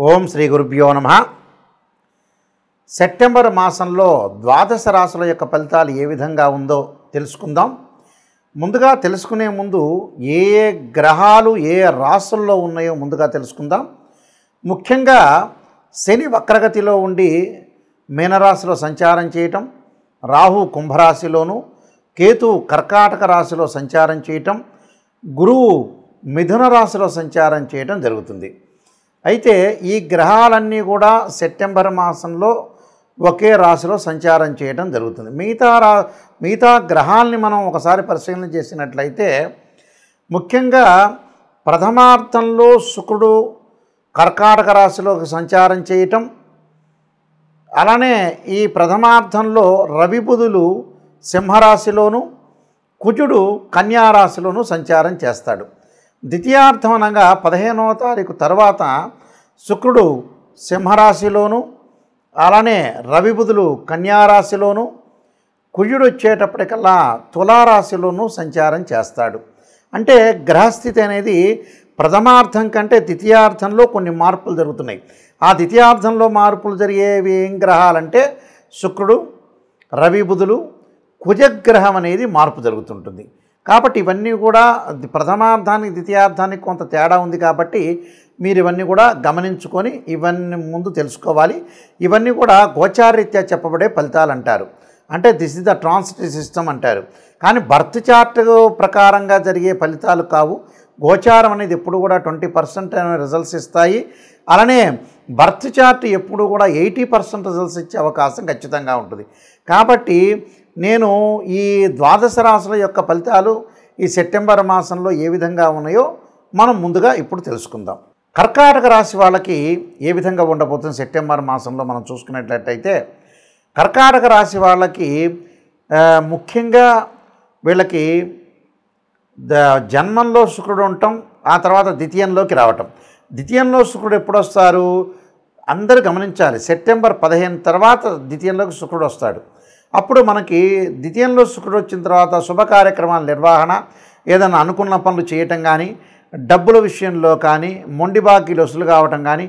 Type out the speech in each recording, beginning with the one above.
ఓం శ్రీ గురుభ్యో నమః. సెప్టెంబర్ మాసంలో ద్వాదశ రాశుల యొక్క ఫలితాలు ఏ విధంగా ఉందో తెలుసుకుందాం. ముందుగా తెలుసుకునే ముందు ఏ ఏ గ్రహాలు ఏ రాశుల్లో ఉన్నాయో ముందుగా తెలుసుకుందాం. ముఖ్యంగా శని వక్రగతిలో ఉండి మీనరాశిలో సంచారం చేయటం, రాహు కుంభరాశిలోను, కేతు కర్కాటక రాశిలో సంచారం చేయటం, గురువు మిథున రాశిలో సంచారం చేయటం జరుగుతుంది. అయితే ఈ గ్రహాలన్నీ కూడా సెప్టెంబర్ మాసంలో ఒకే రాశిలో సంచారం చేయడం జరుగుతుంది. మిగతా గ్రహాలని మనం ఒకసారి పరిశీలన చేసినట్లయితే ముఖ్యంగా ప్రథమార్థంలో శుక్రుడు కర్కాటక రాశిలో సంచారం చేయటం, అలానే ఈ ప్రథమార్థంలో రవి బుధులు సింహరాశిలోను, కుజుడు కన్యారాశిలోను సంచారం చేస్తాడు. ద్వితీయార్థం అనగా 15వ తారీఖు తర్వాత శుక్రుడు సింహరాశిలోను, అలానే రవి బుధులు కన్యారాశిలోను, కుజుడు వచ్చేటప్పటికల్లా తులారాశిలోను సంచారం చేస్తాడు. అంటే గ్రహస్థితి అనేది ప్రథమార్థం కంటే ద్వితీయార్థంలో కొన్ని మార్పులు జరుగుతున్నాయి. ఆ ద్వితీయార్థంలో మార్పులు జరిగేవి ఏం గ్రహాలంటే శుక్రుడు, రవి బుధులు, కుజగ్రహం అనేది మార్పు జరుగుతుంటుంది. కాబట్టి ఇవన్నీ కూడా ప్రథమార్థానికి ద్వితీయార్థానికి కొంత తేడా ఉంది. కాబట్టి మీరు ఇవన్నీ కూడా గమనించుకొని ఇవన్నీ ముందు తెలుసుకోవాలి. ఇవన్నీ కూడా గోచారరీత్యా చెప్పబడే ఫలితాలు అంటారు. అంటే this is the transitive system అంటారు. కానీ బర్త్ చార్ట్ ప్రకారంగా జరిగే ఫలితాలు కావు. గోచారం అనేది ఎప్పుడు కూడా 20% రిజల్ట్స్ ఇస్తాయి. అలానే బర్త్ చార్ట్ ఎప్పుడు కూడా 80% రిజల్ట్స్ ఇచ్చే అవకాశం ఖచ్చితంగా ఉంటుంది. కాబట్టి నేను ఈ ద్వాదశ రాశుల యొక్క ఫలితాలు ఈ సెప్టెంబర్ మాసంలో ఏ విధంగా ఉన్నాయో మనం ముందుగా ఇప్పుడు తెలుసుకుందాం. కర్కాటక రాశి వాళ్ళకి ఏ విధంగా ఉండబోతుంది సెప్టెంబర్ మాసంలో మనం చూసుకున్నట్లయితే, కర్కాటక రాశి వాళ్ళకి ముఖ్యంగా వీళ్ళకి జన్మంలో శుక్రుడు ఉండటం, ఆ తర్వాత ద్వితీయంలోకి రావటం. ద్వితీయంలో శుక్రుడు ఎప్పుడు వస్తారు అందరూ గమనించాలి. సెప్టెంబర్ 15 తర్వాత ద్వితీయంలోకి శుక్రుడు వస్తాడు. అప్పుడు మనకి ద్వితీయంలో శుక్రుడు వచ్చిన తర్వాత శుభ కార్యక్రమాల నిర్వహణ, ఏదైనా అనుకున్న పనులు చేయటం కానీ, డబ్బుల విషయంలో కానీ, మొండి బాకీలు వసూలు కావటం కానీ,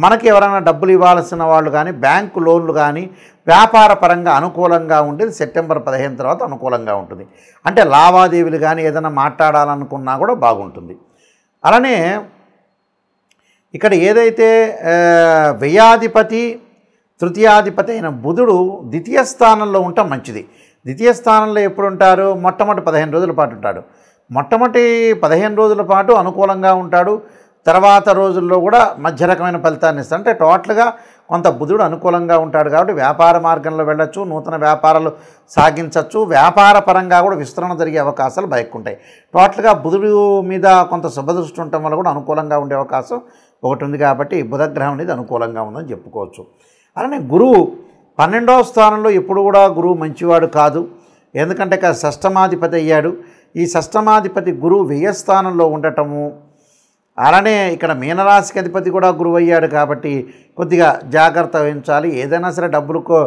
మనకి ఎవరైనా డబ్బులు ఇవ్వాల్సిన వాళ్ళు కానీ, బ్యాంకు లోన్లు కానీ, వ్యాపార పరంగా అనుకూలంగా ఉండేది సెప్టెంబర్ 15 తర్వాత అనుకూలంగా ఉంటుంది. అంటే లావాదేవీలు కానీ ఏదైనా మాట్లాడాలనుకున్నా కూడా బాగుంటుంది. అలానే ఇక్కడ ఏదైతే వ్యయాధిపతి తృతీయాధిపతి అయిన బుధుడు ద్వితీయ స్థానంలో ఉండటం మంచిది. ద్వితీయ స్థానంలో ఎప్పుడు ఉంటారు? మొట్టమొదటి 15 రోజుల పాటు ఉంటాడు. మొట్టమొదటి 15 రోజుల పాటు అనుకూలంగా ఉంటాడు. తర్వాత రోజుల్లో కూడా మధ్య రకమైన ఫలితాన్ని ఇస్తాడు. అంటే టోటల్గా కొంత బుధుడు అనుకూలంగా ఉంటాడు కాబట్టి వ్యాపార మార్గంలో వెళ్ళొచ్చు, నూతన వ్యాపారాలు సాగించవచ్చు, వ్యాపార పరంగా కూడా విస్తరణ జరిగే అవకాశాలు బయక్కుంటాయి. టోటల్గా బుధుడు మీద కొంత శుభదృష్టి ఉండటం వల్ల కూడా అనుకూలంగా ఉండే అవకాశం ఒకటి ఉంది. కాబట్టి బుధగ్రహం అనేది అనుకూలంగా ఉందని చెప్పుకోవచ్చు. అలానే గురువు 12వ స్థానంలో ఎప్పుడు కూడా గురువు మంచివాడు కాదు. ఎందుకంటే ఇక్కడ షష్టమాధిపతి అయ్యాడు. ఈ షష్టమాధిపతి గురువు వ్యయస్థానంలో ఉండటము, అలానే ఇక్కడ మీనరాశికి అధిపతి కూడా గురువు అయ్యాడు. కాబట్టి కొద్దిగా జాగ్రత్త వహించాలి. ఏదైనా సరే డబ్బులకు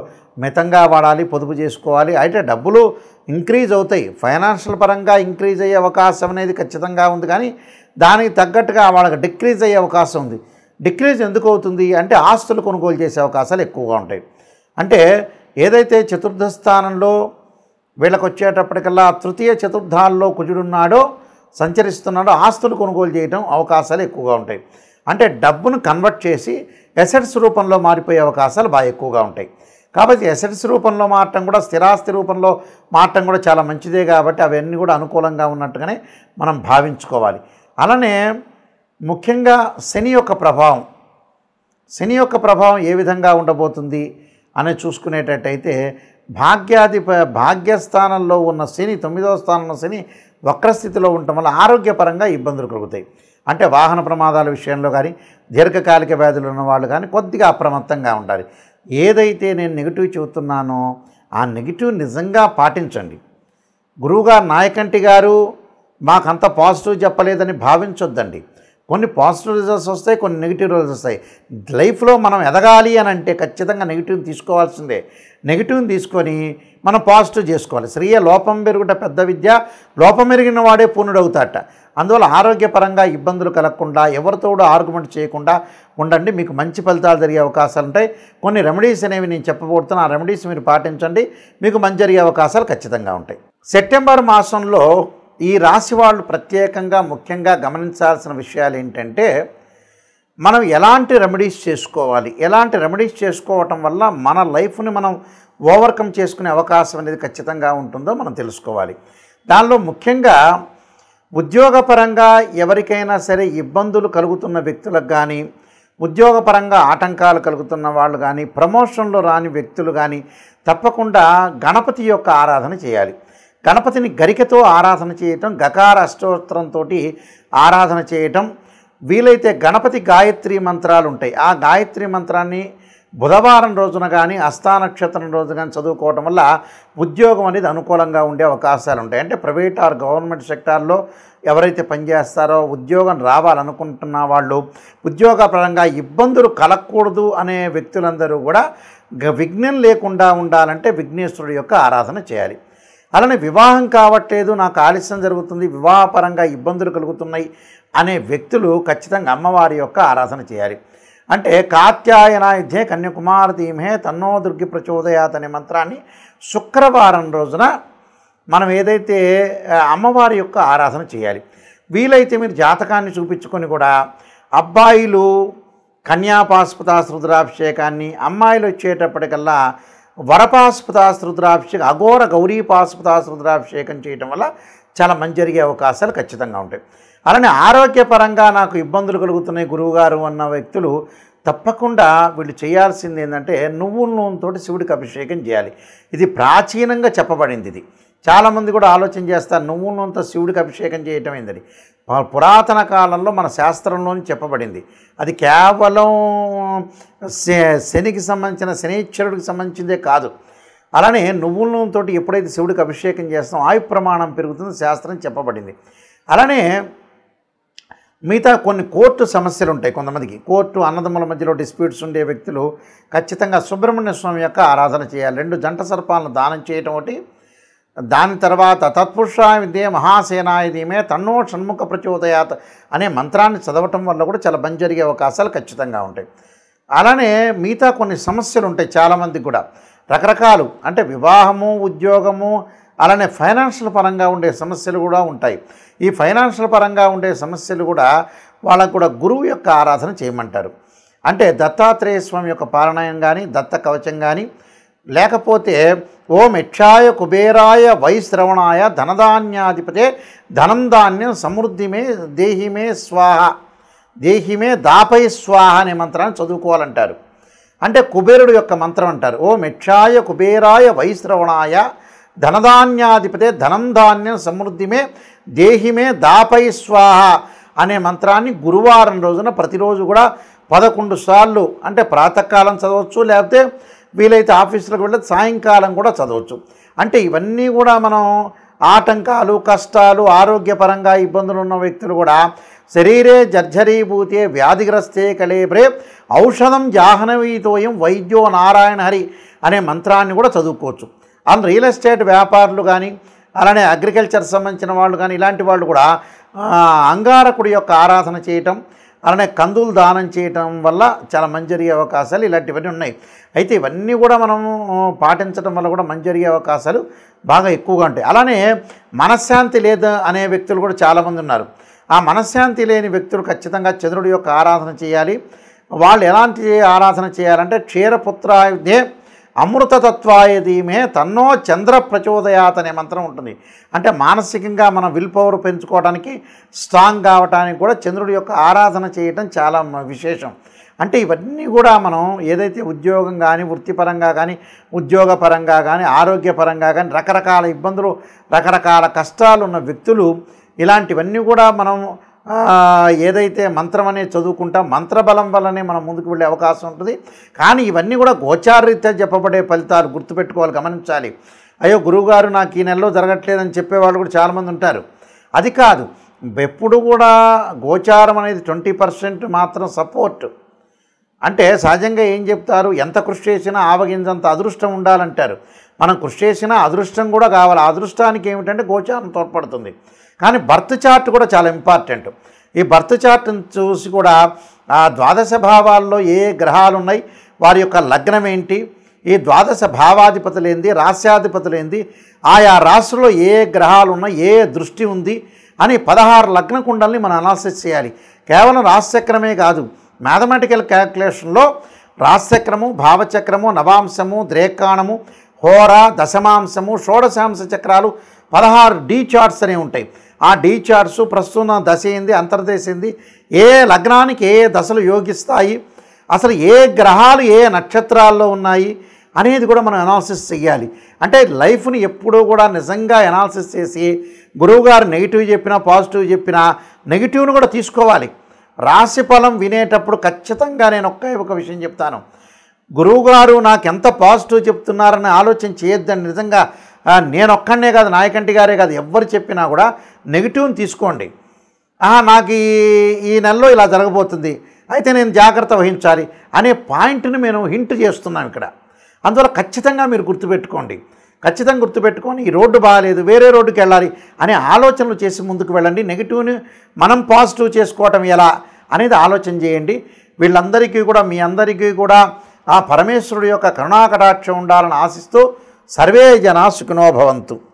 మితంగా వాడాలి, పొదుపు చేసుకోవాలి. అయితే డబ్బులు ఇంక్రీజ్ అవుతాయి, ఫైనాన్షియల్ పరంగా ఇంక్రీజ్ అయ్యే అవకాశం అనేది ఖచ్చితంగా ఉంది. కానీ దానికి తగ్గట్టుగా వాళ్ళకి డిక్రీజ్ అయ్యే అవకాశం ఉంది. డిక్రీజ్ ఎందుకు అవుతుంది అంటే ఆస్తులు కొనుగోలు చేసే అవకాశాలు ఎక్కువగా ఉంటాయి. అంటే ఏదైతే చతుర్థ స్థానంలో వీళ్ళకి వచ్చేటప్పటికల్లా తృతీయ చతుర్థాల్లో కుజుడున్నాడో సంచరిస్తున్నాడో ఆస్తులు కొనుగోలు చేయడం అవకాశాలు ఎక్కువగా ఉంటాయి. అంటే డబ్బును కన్వర్ట్ చేసి ఎసెట్స్ రూపంలో మారిపోయే అవకాశాలు బాగా ఎక్కువగా ఉంటాయి. కాబట్టి ఎసెట్స్ రూపంలో మారటం కూడా, స్థిరాస్తి రూపంలో మారటం కూడా చాలా మంచిదే. కాబట్టి అవన్నీ కూడా అనుకూలంగా ఉన్నట్టుగానే మనం భావించుకోవాలి. అలానే ముఖ్యంగా శని యొక్క ప్రభావం ఏ విధంగా ఉండబోతుంది అని చూసుకునేటట్టయితే, భాగ్యస్థానంలో ఉన్న శని 9వ స్థానంలో శని వక్రస్థితిలో ఉండటం వల్ల ఆరోగ్యపరంగా ఇబ్బందులు కలుగుతాయి. అంటే వాహన ప్రమాదాల విషయంలో కానీ, దీర్ఘకాలిక వ్యాధులు ఉన్న వాళ్ళు కానీ కొద్దిగా అప్రమత్తంగా ఉండాలి. ఏదైతే నేను నెగిటివ్ చెబుతున్నానో ఆ నెగిటివ్ నిజంగా పాటించండి. గురువుగారు నాయకంటి గారు మాకంత పాజిటివ్ చెప్పలేదని భావించొద్దండి. కొన్ని పాజిటివ్ రిజల్ట్స్ వస్తాయి, కొన్ని నెగిటివ్ రిజల్ట్స్ వస్తాయి. లైఫ్లో మనం ఎదగాలి అని అంటే ఖచ్చితంగా నెగిటివ్ని తీసుకోవాల్సిందే. నెగిటివ్ని తీసుకొని మనం పాజిటివ్ చేసుకోవాలి. శ్రీయ లోపం పెరుగుట పెద్ద విద్య, లోపం ఎరిగిన వాడే పూర్ణుడవుతాట. అందువల్ల ఆరోగ్యపరంగా ఇబ్బందులు కలగకుండా ఎవరితోడు ఆర్గ్యుమెంట్ చేయకుండా ఉండండి. మీకు మంచి ఫలితాలు జరిగే అవకాశాలు ఉంటాయి. కొన్ని రెమెడీస్ అనేవి నేను చెప్పబోతున్నాను. ఆ రెమెడీస్ మీరు పాటించండి, మీకు మంచి జరిగే అవకాశాలు ఖచ్చితంగా ఉంటాయి. సెప్టెంబర్ మాసంలో ఈ రాశి వాళ్ళు ప్రత్యేకంగా ముఖ్యంగా గమనించాల్సిన విషయాలు ఏంటంటే, మనం ఎలాంటి రెమెడీస్ చేసుకోవాలి, ఎలాంటి రెమెడీస్ చేసుకోవటం వల్ల మన లైఫ్ని మనం ఓవర్కమ్ చేసుకునే అవకాశం అనేది ఖచ్చితంగా ఉంటుందో మనం తెలుసుకోవాలి. దానిలో ముఖ్యంగా ఉద్యోగపరంగా ఎవరికైనా సరే ఇబ్బందులు కలుగుతున్న వ్యక్తులకు కానీ, ఉద్యోగపరంగా ఆటంకాలు కలుగుతున్న వాళ్ళు కానీ, ప్రమోషన్లో రాని వ్యక్తులు కానీ తప్పకుండా గణపతి యొక్క ఆరాధన చేయాలి. గణపతిని గరికతో ఆరాధన చేయటం, గకార అష్టోత్తరంతో ఆరాధన చేయటం, వీలైతే గణపతి గాయత్రి మంత్రాలు ఉంటాయి, ఆ గాయత్రి మంత్రాన్ని బుధవారం రోజున కానీ హస్తానక్షత్రం రోజు కానీ చదువుకోవటం వల్ల ఉద్యోగం అనేది అనుకూలంగా ఉండే అవకాశాలు ఉంటాయి. అంటే ప్రైవేట్ ఆర్ గవర్నమెంట్ సెక్టార్లో ఎవరైతే పనిచేస్తారో ఉద్యోగం రావాలనుకుంటున్న వాళ్ళు, ఉద్యోగపరంగా ఇబ్బందులు కలగకూడదు అనే వ్యక్తులందరూ కూడా విఘ్నం లేకుండా ఉండాలంటే విఘ్నేశ్వరుడు యొక్క ఆరాధన చేయాలి. అలానే వివాహం కావట్లేదు, నాకు ఆలస్యం జరుగుతుంది, వివాహపరంగా ఇబ్బందులు కలుగుతున్నాయి అనే వ్యక్తులు ఖచ్చితంగా అమ్మవారి యొక్క ఆరాధన చేయాలి. అంటే కాత్యాయనాయుధ్యే కన్యాకుమార ధీమహే తన్నో దుర్గి ప్రచోదయాత్ అనే మంత్రాన్ని శుక్రవారం రోజున మనం ఏదైతే అమ్మవారి యొక్క ఆరాధన చేయాలి. వీలైతే మీరు జాతకాన్ని చూపించుకొని కూడా అబ్బాయిలు కన్యాపాస్పదాస్ రుద్రాభిషేకాన్ని, అమ్మాయిలు వచ్చేటప్పటికల్లా వరపాస్పదాస్ రుద్రాభిషేకం, అఘోర గౌరీపాస్పదాస్ రుద్రాభిషేకం చేయటం వల్ల చాలా మంచి జరిగే అవకాశాలు ఖచ్చితంగా ఉంటాయి. అలానే ఆరోగ్యపరంగా నాకు ఇబ్బందులు కలుగుతున్నాయి గురువుగారు అన్న వ్యక్తులు తప్పకుండా వీళ్ళు చేయాల్సింది ఏంటంటే నువ్వుల నూనెతో శివుడికి అభిషేకం చేయాలి. ఇది ప్రాచీనంగా చెప్పబడింది. ఇది చాలామంది కూడా ఆలోచన చేస్తారు, నువ్వుల నూనెతో శివుడికి అభిషేకం చేయటం ఏందని. పురాతన కాలంలో మన శాస్త్రంలోని చెప్పబడింది. అది కేవలం శనికి సంబంధించిన శనీశ్వరుడికి సంబంధించిందే కాదు. అలానే నువ్వుల నూనెతో ఎప్పుడైతే శివుడికి అభిషేకం చేస్తాం ఆయు ప్రమాణం పెరుగుతుందో శాస్త్రం చెప్పబడింది. అలానే మిగతా కొన్ని కోర్టు సమస్యలు ఉంటాయి. కొంతమందికి కోర్టు అన్నదమ్ముల మధ్యలో డిస్ప్యూట్స్ ఉండే వ్యక్తులు ఖచ్చితంగా సుబ్రహ్మణ్య స్వామి యొక్క ఆరాధన చేయాలి. 2 జంట సర్పాలను దానం చేయటం ఒకటి, దాని తర్వాత తత్పురుషాయ విద్యే మహాసేనాయ ధీమే తన్నో షణ్ముఖ ప్రచోదయాత్ అనే మంత్రాన్ని చదవటం వల్ల కూడా చాలా మంచి జరిగే అవకాశాలు ఖచ్చితంగా ఉంటాయి. అలానే మిగతా కొన్ని సమస్యలు ఉంటాయి చాలామందికి కూడా రకరకాలు, అంటే వివాహము, ఉద్యోగము, అలానే ఫైనాన్షియల్ పరంగా ఉండే సమస్యలు కూడా ఉంటాయి. ఈ ఫైనాన్షియల్ పరంగా ఉండే సమస్యలు కూడా వాళ్ళకు కూడా గురువు యొక్క ఆరాధన చేయమంటారు. అంటే దత్తాత్రేయ స్వామి యొక్క పారాయణం కానీ, దత్త కవచం కానీ, లేకపోతే ఓం యక్షాయ కుబేరాయ వైశ్రవణాయ ధనధాన్యాధిపతే ధనం ధాన్యం సమృద్ధిమే దేహిమే స్వాహ దేహిమే దాపై స్వాహ అనే మంత్రాన్ని చదువుకోవాలంటారు. అంటే కుబేరుడు యొక్క మంత్రం అంటారు. ఓం యక్షాయ కుబేరాయ వైశ్రవణాయ ధనధాన్యాధిపతే ధనం ధాన్యం సమృద్ధిమే దేహిమే దాపై స్వాహ అనే మంత్రాన్ని గురువారం రోజున ప్రతిరోజు కూడా 11 సార్లు, అంటే ప్రాతకాలం చదవచ్చు, లేకపోతే వీలైతే ఆఫీసులకు వెళ్ళి సాయంకాలం కూడా చదవచ్చు. అంటే ఇవన్నీ కూడా మనం ఆటంకాలు, కష్టాలు, ఆరోగ్యపరంగా ఇబ్బందులు ఉన్న వ్యక్తులు కూడా శరీరే జర్జరీభూతే వ్యాధిగ్రస్తే కళేబ్రే ఔషధం జాహ్నవీతోయం వైద్యో నారాయణ హరి అనే మంత్రాన్ని కూడా చదువుకోవచ్చు. అందులో రియల్ ఎస్టేట్ వ్యాపారులు కానీ, అలానే అగ్రికల్చర్ సంబంధించిన వాళ్ళు కానీ, ఇలాంటి వాళ్ళు కూడా అంగారకుడి యొక్క ఆరాధన చేయటం, అలానే కందులు దానం చేయటం వల్ల చాలా మంచి జరిగే అవకాశాలు ఇలాంటివన్నీ ఉన్నాయి. అయితే ఇవన్నీ కూడా మనం పాటించడం వల్ల కూడా మంచి జరిగే అవకాశాలు బాగా ఎక్కువగా ఉంటాయి. అలానే మనశ్శాంతి లేదు అనే వ్యక్తులు కూడా చాలామంది ఉన్నారు. ఆ మనశ్శాంతి లేని వ్యక్తులు ఖచ్చితంగా చంద్రుడి యొక్క ఆరాధన చేయాలి. వాళ్ళు ఎలాంటి ఆరాధన చేయాలంటే క్షీరపుత్రాయుధే అమృతతత్వాయ ధీమే తన్నో చంద్ర ప్రచోదయాత్ అనే మంత్రం ఉంటుంది. అంటే మానసికంగా మనం విల్ పవర్ పెంచుకోవడానికి, స్ట్రాంగ్ కావడానికి కూడా చంద్రుడి యొక్క ఆరాధన చేయటం చాలా విశేషం. అంటే ఇవన్నీ కూడా మనం ఏదైతే ఉద్యోగం కానీ, వృత్తిపరంగా కానీ, ఉద్యోగపరంగా కానీ, ఆరోగ్యపరంగా కానీ రకరకాల ఇబ్బందులు, రకరకాల కష్టాలు ఉన్న వ్యక్తులు ఇలాంటివన్నీ కూడా మనం ఏదైతే మంత్రం అనేది చదువుకుంటాం, మంత్రబలం వల్లనే మనం ముందుకు వెళ్ళే అవకాశం ఉంటుంది. కానీ ఇవన్నీ కూడా గోచారరీత్యా చెప్పబడే ఫలితాలు గుర్తుపెట్టుకోవాలి, గమనించాలి. అయ్యో గురువుగారు నాకు ఈ నెలలో జరగట్లేదని చెప్పేవాళ్ళు కూడా చాలామంది ఉంటారు. అది కాదు, ఎప్పుడు కూడా గోచారం అనేది 20% మాత్రం సపోర్ట్. అంటే సహజంగా ఏం చెప్తారు, ఎంత కృషి చేసినా ఆవగింజంత అదృష్టం ఉండాలంటారు. మనం కృషి చేసినా అదృష్టం కూడా కావాలి. ఆ అదృష్టానికి ఏమిటంటే గోచారం తోడ్పడుతుంది. కానీ బర్త్ చార్ట్ కూడా చాలా ఇంపార్టెంట్. ఈ బర్త్ చార్ట్ని చూసి కూడా ఆ ద్వాదశ భావాల్లో ఏ గ్రహాలు ఉన్నాయి, వారి యొక్క లగ్నం ఏంటి, ఈ ద్వాదశ భావాధిపతులు ఏంది, రాస్యాధిపతులు ఏంది, ఆయా రాశుల్లో ఏ గ్రహాలు ఉన్నాయి, ఏ దృష్టి ఉంది అని 16 లగ్న కుండల్ని మనం అనాలిసిస్ చేయాలి. కేవలం రాశిచక్రమే కాదు, మ్యాథమెటికల్ క్యాల్కులేషన్లో రాశిచక్రము, భావచక్రము, నవాంశము, ద్రేకాణము, హోర, దశమాంశము, షోడశాంశ చక్రాలు 16 డీ చార్ట్స్ అనేవి ఉంటాయి. ఆ డీ చార్ట్స్ ప్రస్తుతం దశ ఏంది, అంతర్దశ ఏంది, ఏ లగ్నానికి ఏ దశలు యోగిస్తాయి, అసలు ఏ గ్రహాలు ఏ నక్షత్రాల్లో ఉన్నాయి అనేది కూడా మనం అనాలిసిస్ చేయాలి. అంటే లైఫ్ని ఎప్పుడూ కూడా నిజంగా అనాలిసిస్ చేసి గురువుగారు నెగిటివ్ చెప్పినా పాజిటివ్ చెప్పినా నెగిటివ్ను కూడా తీసుకోవాలి. రాశి ఫలం వినేటప్పుడు ఖచ్చితంగా నేను ఒక విషయం చెప్తాను, గురువుగారు నాకు ఎంత పాజిటివ్ చెప్తున్నారని ఆలోచన చేయొద్దని. నిజంగా నేను ఒక్కడనే కాదు, నాయకంటి గారే కాదు, ఎవ్వరు చెప్పినా కూడా నెగిటివ్ని తీసుకోండి. నాకు ఈ నెలలో ఇలా జరగబోతుంది, అయితే నేను జాగ్రత్త వహించాలి అనే పాయింట్ని మేము హింట్ చేస్తున్నాం ఇక్కడ. అందువల్ల ఖచ్చితంగా మీరు గుర్తుపెట్టుకోండి, ఖచ్చితంగా గుర్తుపెట్టుకొని ఈ రోడ్డు బాగాలేదు, వేరే రోడ్డుకి వెళ్ళాలి అనే ఆలోచనలు చేసి ముందుకు వెళ్ళండి. నెగిటివ్ని మనం పాజిటివ్ చేసుకోవటం ఎలా అనేది ఆలోచన చేయండి. వీళ్ళందరికీ కూడా, మీ అందరికీ కూడా ఆ పరమేశ్వరుడు యొక్క కరుణాకటాక్షం ఉండాలని ఆశిస్తూ సర్వే జనా సుఖినో భవంతు.